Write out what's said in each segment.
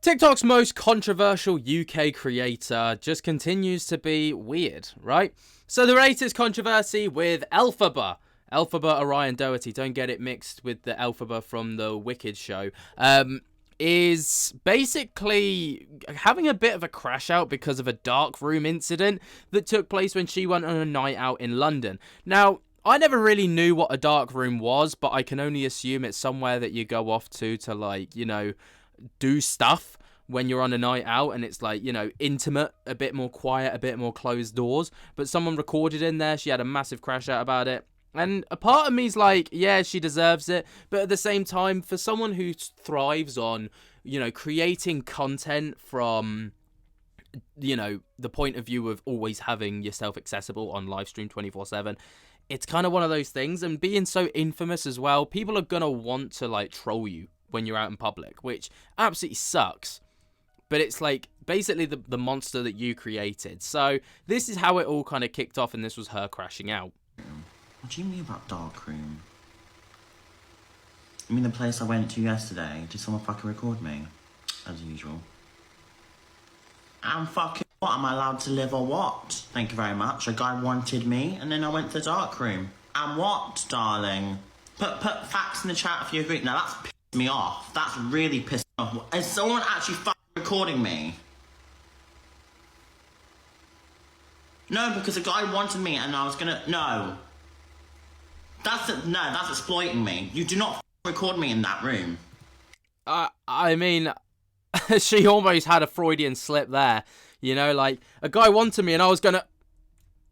TikTok's most controversial UK creator just continues to be weird, right? So the latest controversy with Elphaba. Elphaba Orion Doherty, don't get it mixed with the Elphaba from the Wicked show, is basically having a bit of a crash out because of a dark room incident that took place when she went on a night out in London. Now, I never really knew what a dark room was, but I can only assume it's somewhere that you go off to like, you know, do stuff when you're on a night out, and it's like, you know, intimate, a bit more quiet, a bit more closed doors. But someone recorded in there, she had a massive crash out about it. And a part of me's like, yeah, she deserves it. But at the same time, for someone who thrives on, you know, creating content from, you know, the point of view of always having yourself accessible on live stream 24/7, it's kind of one of those things. And being so infamous as well, people are going to want to, like, troll you when you're out in public, which absolutely sucks. But it's like basically the monster that you created. So this is how it all kind of kicked off, and this was her crashing out. What do you mean about dark room? You mean the place I went to yesterday? Did someone fucking record me? As usual. And fucking what? Am I allowed to live or what? Thank you very much. A guy wanted me, and then I went to the dark room. And what, darling? Put facts in the chat if you agree. Now that's pissed me off. That's really pissed me off. Is someone actually fucking recording me? No, because a guy wanted me, and I was gonna... No. That's exploiting me. You do not record me in that room. I mean, she almost had a Freudian slip there. You know, like, a guy wanted me and I was gonna...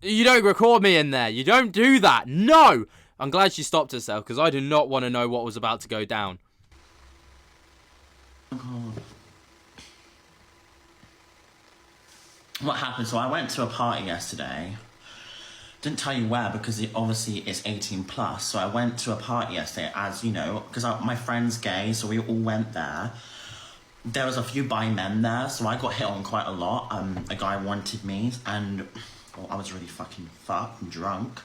You don't record me in there. You don't do that. No! I'm glad she stopped herself, because I do not want to know what was about to go down. Oh, God. What happened? So I went to a party yesterday. Didn't tell you where because obviously it's 18 plus. So I went to a party yesterday, as you know, because my friend's gay, so we all went there. There was a few bi men there, so I got hit on quite a lot. A guy wanted me, and well, I was really fucking fucked and drunk.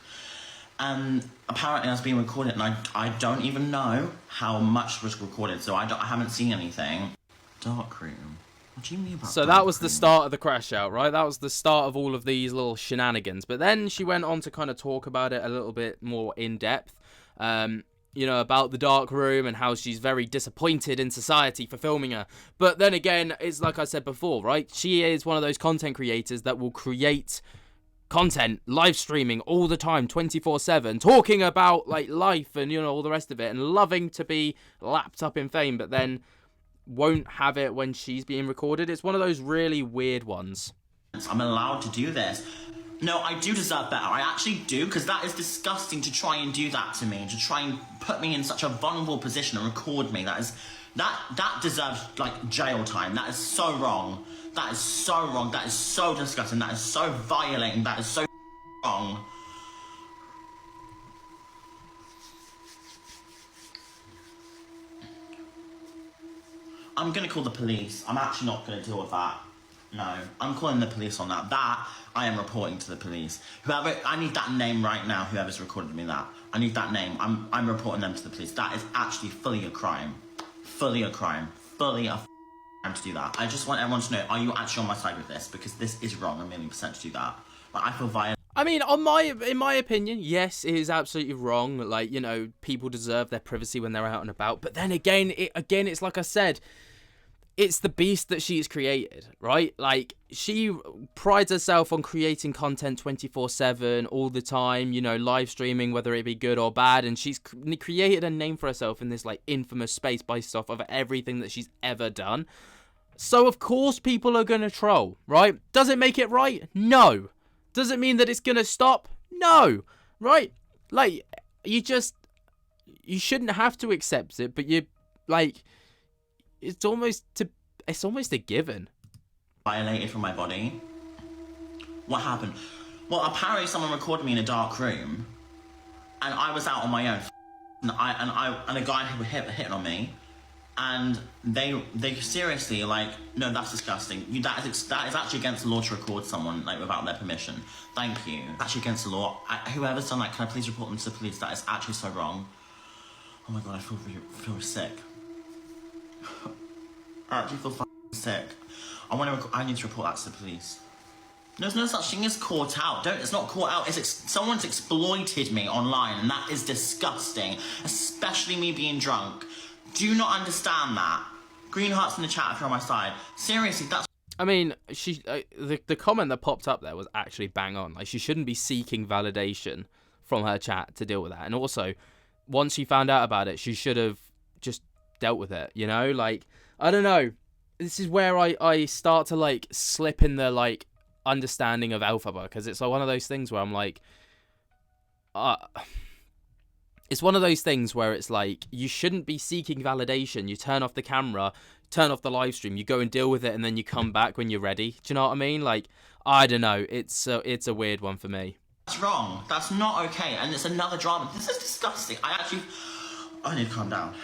And apparently I was being recorded, and I don't even know how much was recorded, so I haven't seen anything. Dark room. What do you mean about so that was the start of the crash out, right? That was the start of all of these little shenanigans. But then she went on to kind of talk about it a little bit more in depth, you know, about the dark room and how she's very disappointed in society for filming her. But then again, it's like I said before, right? She is one of those content creators that will create content, live streaming all the time, 24/7, talking about like life and, you know, all the rest of it, and loving to be lapped up in fame, but then won't have it when she's being recorded. It's one of those really weird ones. I'm allowed to do this. No, I do deserve better. I actually do, because that is disgusting to try and do that to me, to try and put me in such a vulnerable position and record me. That deserves like jail time. That is so wrong. That is so wrong. That is so disgusting. That is so violating. That is so wrong. I'm gonna call the police. I'm actually not gonna deal with that. No, I'm calling the police on that. That I am reporting to the police. Whoever, I need that name right now. Whoever's recorded me that, I need that name. I'm reporting them to the police. That is actually fully a crime. Fully a crime. Fully a crime to do that. I just want everyone to know: are you actually on my side with this? Because this is wrong, 1,000,000% to do that. Like, I feel violent. I mean, in my opinion, yes, it is absolutely wrong. Like, you know, people deserve their privacy when they're out and about. But then again, it's like I said, it's the beast that she's created, right? Like, she prides herself on creating content 24/7 all the time, you know, live streaming, whether it be good or bad. And she's created a name for herself in this, like, infamous space based off of everything that she's ever done. So, of course, people are going to troll, right? Does it make it right? No. Does it mean that it's going to stop? No. Right? Like, you shouldn't have to accept it, but it's almost a given. Violated from my body. What happened? Well, apparently someone recorded me in a dark room, and I was out on my own, and a guy who hit on me, and they seriously, like, no, that's disgusting. That is actually against the law to record someone, like, without their permission. Thank you. It's actually against the law. Whoever's done that, can I please report them to the police? That is actually so wrong. Oh my god, I feel sick. I actually feel sick. I need to report that to the police. There's no such thing as caught out. It's not caught out. Someone's exploited me online, and that is disgusting. Especially me being drunk. Do you not understand that? Green hearts in the chat if you're on my side. Seriously, that's... I mean, the comment that popped up there was actually bang on. Like, she shouldn't be seeking validation from her chat to deal with that. And also, once she found out about it, she should have just dealt with it, you know? Like, I don't know. This is where I start to, like, slip in the, like, understanding of Elphaba, because it's like one of those things where I'm like... it's one of those things where it's like, you shouldn't be seeking validation. You turn off the camera, turn off the live stream, you go and deal with it, and then you come back when you're ready. Do you know what I mean? Like, I don't know. It's a weird one for me. That's wrong. That's not okay. And it's another drama. This is disgusting. I need to calm down.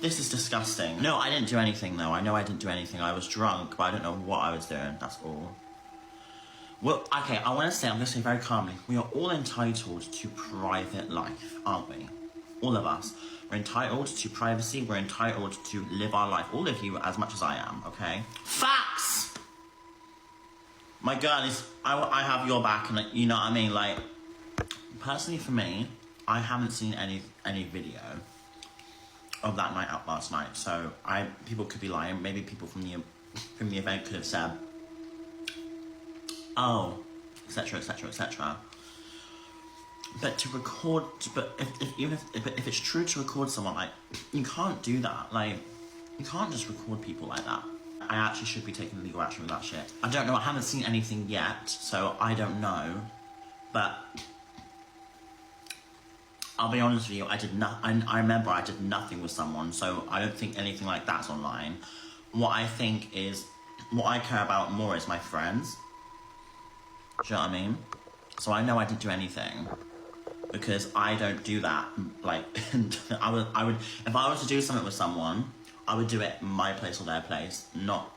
This is disgusting. No, I didn't do anything, though. I know I didn't do anything. I was drunk, but I don't know what I was doing. That's all. Well, okay, I'm going to say very calmly, we are all entitled to private life, aren't we? All of us. We're entitled to privacy, we're entitled to live our life. All of you, as much as I am, okay? Facts! My girl is, I have your back, and you know what I mean? Like, personally for me, I haven't seen any video of that night out last night, so people could be lying. Maybe people from the event could have said, oh, etc, etc, etc. But to record, if it's true to record someone, like, you can't do that. Like, you can't just record people like that. I actually should be taking legal action with that shit. I don't know. I haven't seen anything yet, so I don't know. But I'll be honest with you. I remember I did nothing with someone, so I don't think anything like that's online. What I care about more is my friends. Do you know what I mean? So I know I didn't do anything, because I don't do that. Like, I would, if I was to do something with someone, I would do it my place or their place, not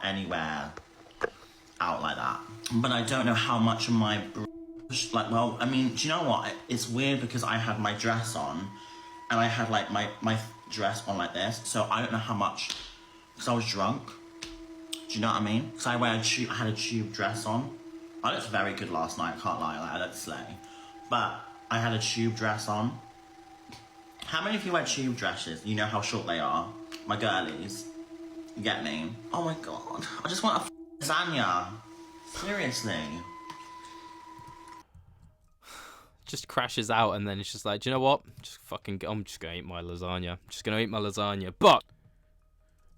anywhere out like that. But I don't know how much of my, like, well, I mean, do you know what? It's weird because I had my dress on, and I had like my dress on like this, so I don't know how much, because I was drunk. Do you know what I mean? Because I had a tube dress on. I looked very good last night, I can't lie, like, I looked slay. But I had a tube dress on. How many of you wear tube dresses? You know how short they are? My girlies. You get me? Oh my god. I just want a lasagna. Seriously. Just crashes out, and then it's just like, do you know what? I'm just gonna eat my lasagna. I'm just gonna eat my lasagna.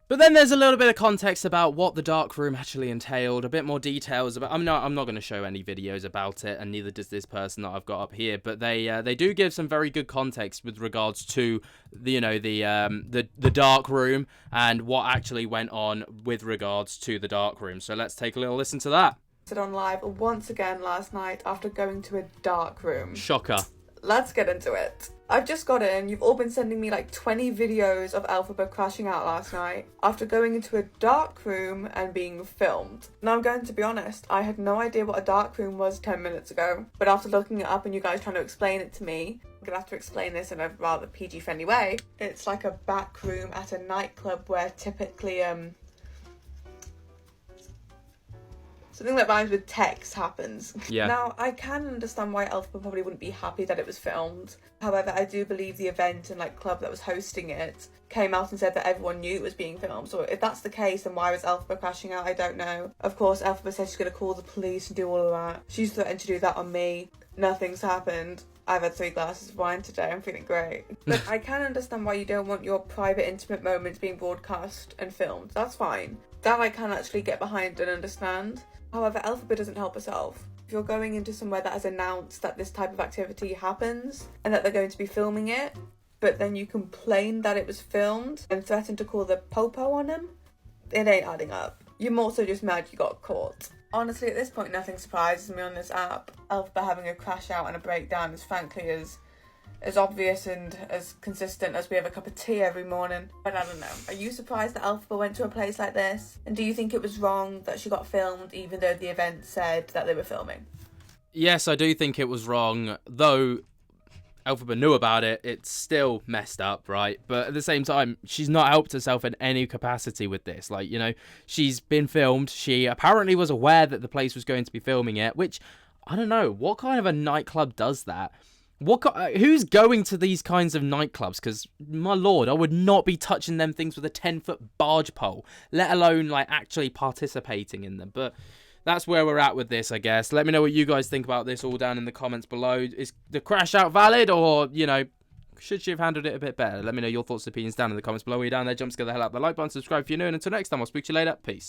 But then there's a little bit of context about what the dark room actually entailed, a bit more details about. I'm not going to show any videos about it, and neither does this person that I've got up here. But they do give some very good context with regards to the dark room and what actually went on with regards to the dark room. So let's take a little listen to that. On live once again last night after going to a dark room. Shocker. Let's get into it. I've just got in. You've all been sending me like 20 videos of Elphaba crashing out last night after going into a dark room and being filmed. Now, I'm going to be honest, I had no idea what a dark room was 10 minutes ago, but after looking it up and you guys trying to explain it to me, I'm gonna have to explain this in a rather PG-friendly way. It's like a back room at a nightclub where typically something that rhymes with text happens. Yeah. Now, I can understand why Elphaba probably wouldn't be happy that it was filmed. However, I do believe the event and like club that was hosting it came out and said that everyone knew it was being filmed. So if that's the case, then why was Elphaba crashing out? I don't know. Of course, Elphaba said she's going to call the police and do all of that. She's threatened to do that on me. Nothing's happened. I've had 3 glasses of wine today. I'm feeling great. But I can understand why you don't want your private, intimate moments being broadcast and filmed. That's fine. That I can actually get behind and understand. However, Elphaba doesn't help herself. If you're going into somewhere that has announced that this type of activity happens and that they're going to be filming it, but then you complain that it was filmed and threaten to call the popo on him, it ain't adding up. You're more so just mad you got caught. Honestly, at this point, nothing surprises me on this app. Elphaba having a crash out and a breakdown is frankly as obvious and as consistent as we have a cup of tea every morning. But I don't know. Are you surprised that Elphaba went to a place like this? And do you think it was wrong that she got filmed even though the event said that they were filming? Yes, I do think it was wrong, though Elphaba knew about it. It's still messed up, right? But at the same time, she's not helped herself in any capacity with this. Like, you know, she's been filmed. She apparently was aware that the place was going to be filming it, which, I don't know, what kind of a nightclub does that? Who's going to these kinds of nightclubs? Because, my lord, I would not be touching them things with a 10-foot barge pole, let alone, like, actually participating in them. But that's where we're at with this, I guess. Let me know what you guys think about this all down in the comments below. Is the crash out valid, or, you know, should she have handled it a bit better? Let me know your thoughts and opinions down in the comments below. Are you down there? Jump scare the hell out of the like button, subscribe if you're new, and until next time, I'll speak to you later. Peace.